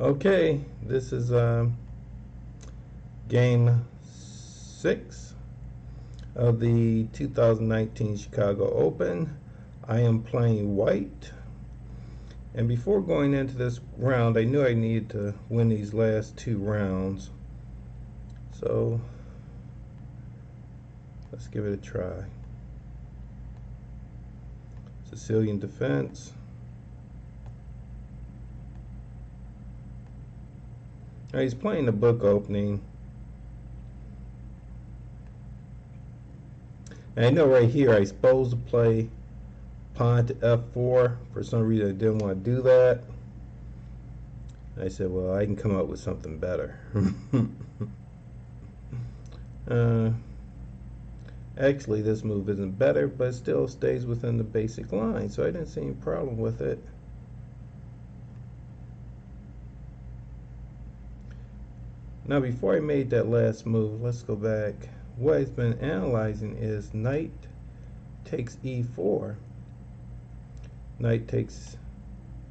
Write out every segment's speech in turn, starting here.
Okay, this is game 6 of the 2019 Chicago Open. I am playing white, and before going into this round I knew I needed to win these last 2 rounds, so let's give it a try. Sicilian defense. Now he's playing the book opening. And I know right here I supposed to play pawn to f4. For some reason I didn't want to do that. I said, well, I can come up with something better. Actually, this move isn't better, but it still stays within the basic line, so I didn't see any problem with it. Now, before I made that last move, let's go back. What I've been analyzing is knight takes e4. Knight takes,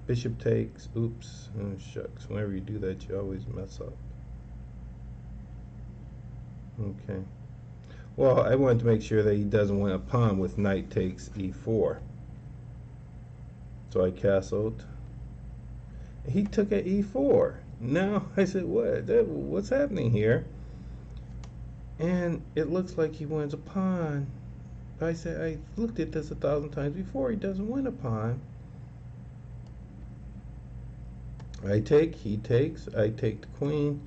bishop takes, oops, oh shucks, whenever you do that you always mess up. Okay. Well, I wanted to make sure that he doesn't win a pawn with knight takes e4. So I castled. He took at e4. Now I said, what's happening here? And it looks like he wins a pawn. But I said, I looked at this 1,000 times before. He doesn't win a pawn. I take, he takes, I take the queen.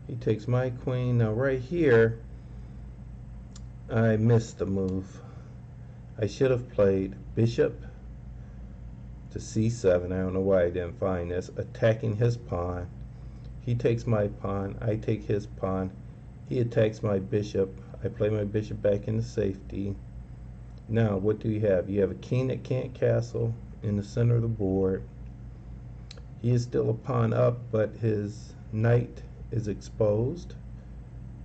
He takes my queen. Now right here, I missed the move. I should have played bishop to c7. I don't know why I didn't find this. Attacking his pawn. He takes my pawn. I take his pawn. He attacks my bishop. I play my bishop back into safety. Now, what do you have? You have a king that can't castle in the center of the board. He is still a pawn up, but his knight is exposed.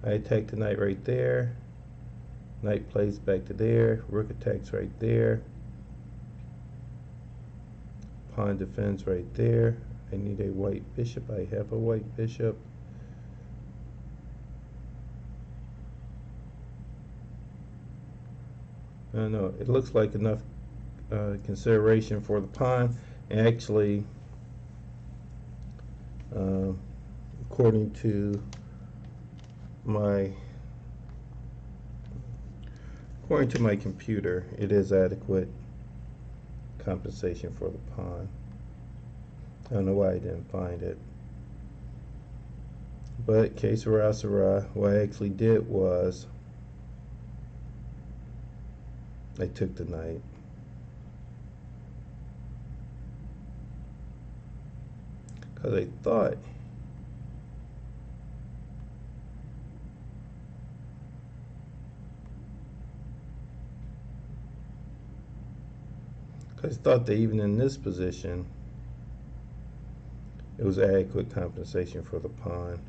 I attack the knight right there. Knight plays back to there. Rook attacks right there. Pawn defends right there. I need a white bishop. I have a white bishop. I don't know. It looks like enough consideration for the pawn. And actually, according to my computer, it is adequate compensation for the pawn. I don't know why I didn't find it. But que sera, sera. What I actually did was I took the knight. Because I thought that even in this position it was adequate compensation for the pawn.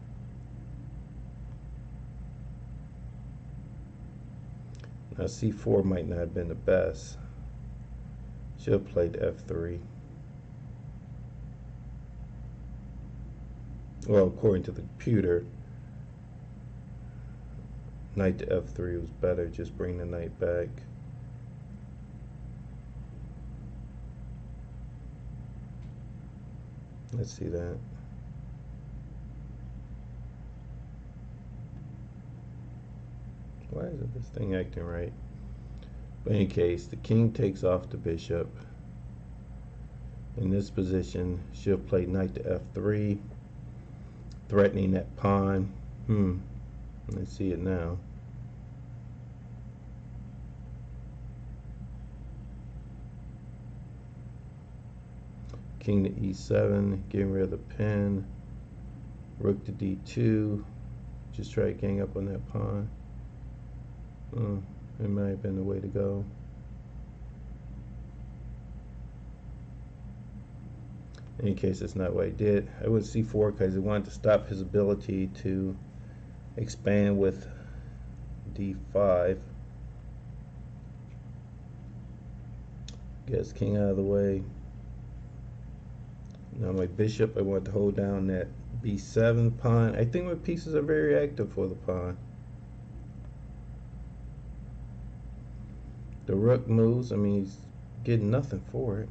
Now c4 might not have been the best. Should have played f3. Well, according to the computer, knight to f3 was better. Just bring the knight back. Let's see that. Why isn't this thing acting right? But in any case, the king takes off the bishop. In this position, she'll play knight to f3, threatening that pawn. Let's see it now. King to e7, getting rid of the pin. Rook to d2, just try to gang up on that pawn. It might have been the way to go. In any case, that's not what I did. I went c4 because I wanted to stop his ability to expand with d5. Get his king out of the way. Now my bishop, I want to hold down that b7 pawn. I think my pieces are very active for the pawn. The rook moves. I mean, he's getting nothing for it.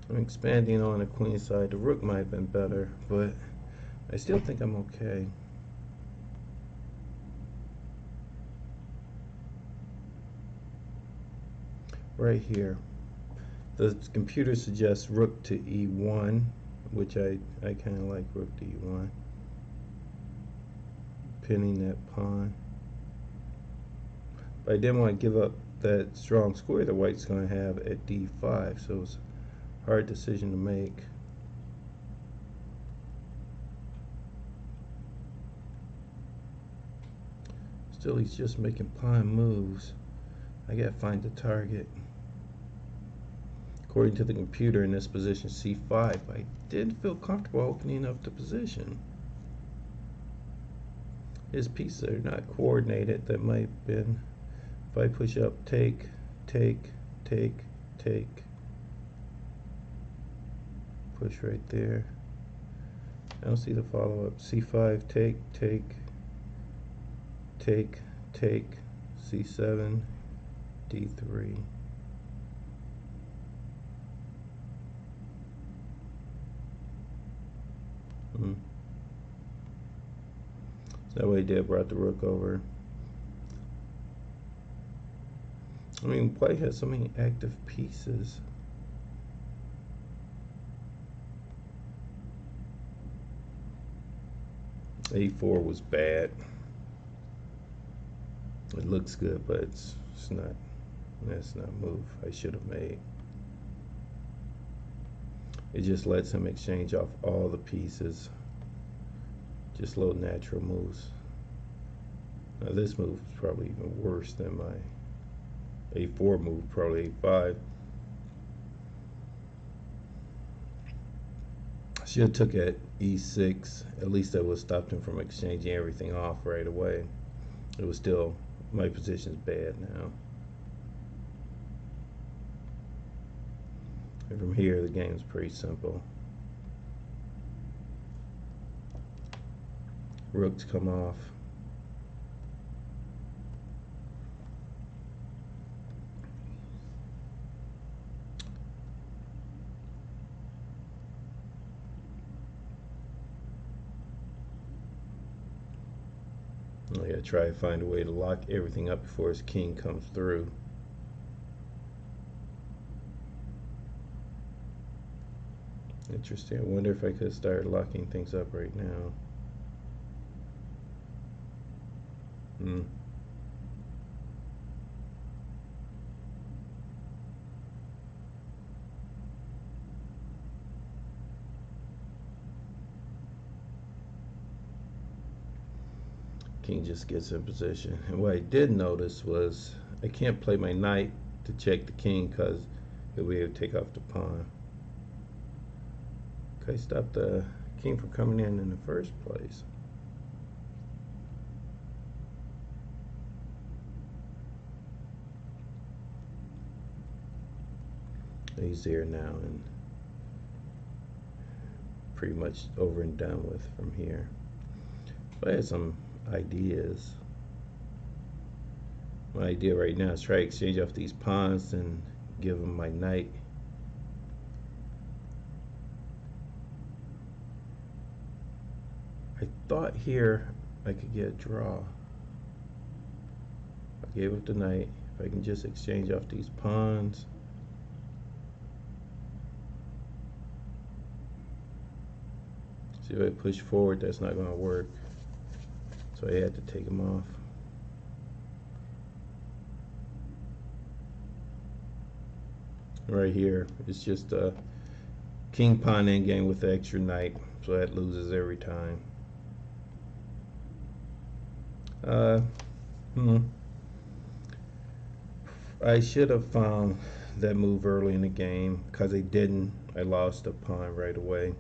I'm expanding on the queen side. The rook might have been better, but I still think I'm okay. Right here, the computer suggests rook to e1, which I kind of like rook to e1. Pinning that pawn. But I didn't want to give up that strong square that white's going to have at d5, so it's a hard decision to make. Still, he's just making pawn moves. I gotta find the target. According to the computer, in this position c5, I didn't feel comfortable opening up the position. His pieces are not coordinated. That might have been, if I push up, take, push right there. I don't see the follow-up. c5, take, c7, d3. That way did brought the rook over. I mean, white has so many active pieces. a4 was bad. It looks good, but it's not. That's not a move I should have made. It just lets him exchange off all the pieces. Just little natural moves. Now this move is probably even worse than my a4 move, probably a5. Should have took at e6. At least that would have stopped him from exchanging everything off right away. It was still, my position's bad now. And from here, the game's pretty simple. Rooks come off. I gotta try to find a way to lock everything up before his king comes through. Interesting. I wonder if I could start locking things up right now. King just gets in position. And what I did notice was I can't play my knight to check the king because he'll be able to take off the pawn. Okay, stop the king from coming in the first place. He's there now and pretty much over and done with from here. But I had some ideas. My idea right now is try to exchange off these pawns and give him my knight. I thought here I could get a draw. I gave up the knight. If I can just exchange off these pawns. See if I push forward, that's not going to work. So I had to take him off. Right here, it's just a king pawn endgame with the extra knight, so that loses every time. I should have found that move early in the game. Because I didn't, I lost a pawn right away.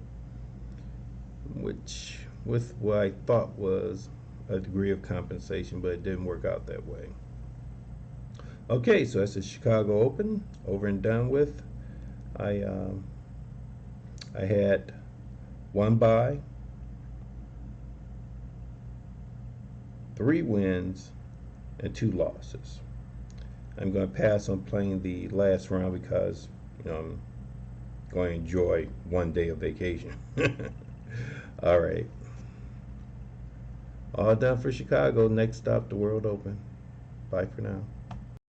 Which, with what I thought was a degree of compensation, but it didn't work out that way. Okay, so that's the Chicago Open, over and done with. I had one bye, 3 wins, and 2 losses. I'm going to pass on playing the last round because I'm going to enjoy one day of vacation. All right. All done for Chicago. Next stop, the World Open. Bye for now.